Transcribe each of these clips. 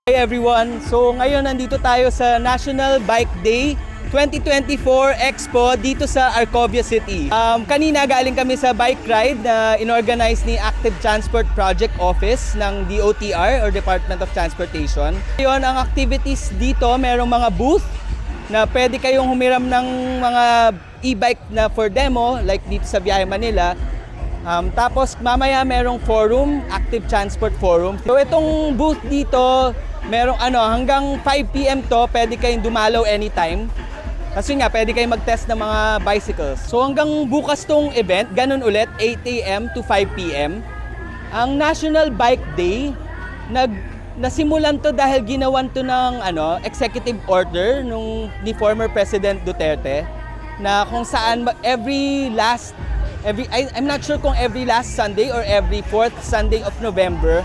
Hi everyone! So ngayon nandito tayo sa National Bike Day 2024 Expo dito sa Arcovia City. Kanina galing kami sa bike ride na inorganize ni Active Transport Project Office ng DOTR or Department of Transportation. Ngayon ang activities dito, merong mga booth na pwede kayong humiram ng mga e-bike na for demo like dito sa Biyahe Manila. Tapos mamaya merong forum, Active Transport Forum. So itong booth dito, merong hanggang 5 PM to, pwede kayong dumalaw anytime. Kasi nga, pwede kayong mag-test ng mga bicycles. So hanggang bukas tong event, ganun ulit, 8 AM to 5 PM. Ang National Bike Day, nasimulan to dahil ginawan to ng executive order ni former President Duterte na kung saan I'm not sure kung every last Sunday or every fourth Sunday of November,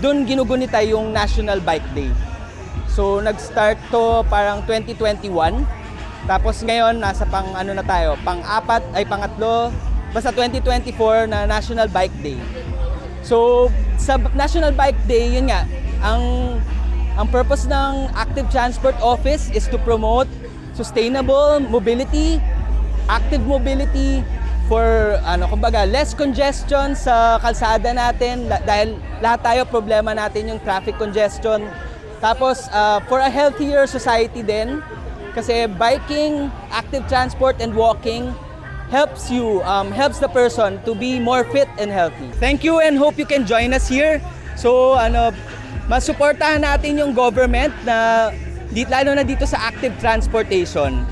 dun ginugunita yung National Bike Day. So nag-start to parang 2021. Tapos ngayon nasa pangatlo, basta 2024 na National Bike Day. So sa National Bike Day, yun nga, ang purpose ng Active Transport Office is to promote sustainable mobility, active mobility for less congestion sa kalsada natin dahil lahat tayo problema natin yung traffic congestion. Tapos for a healthier society din kasi biking, active transport and walking helps the person to be more fit and healthy. Thank you and hope you can join us here. So masuportahan natin yung government na lalo na dito sa active transportation.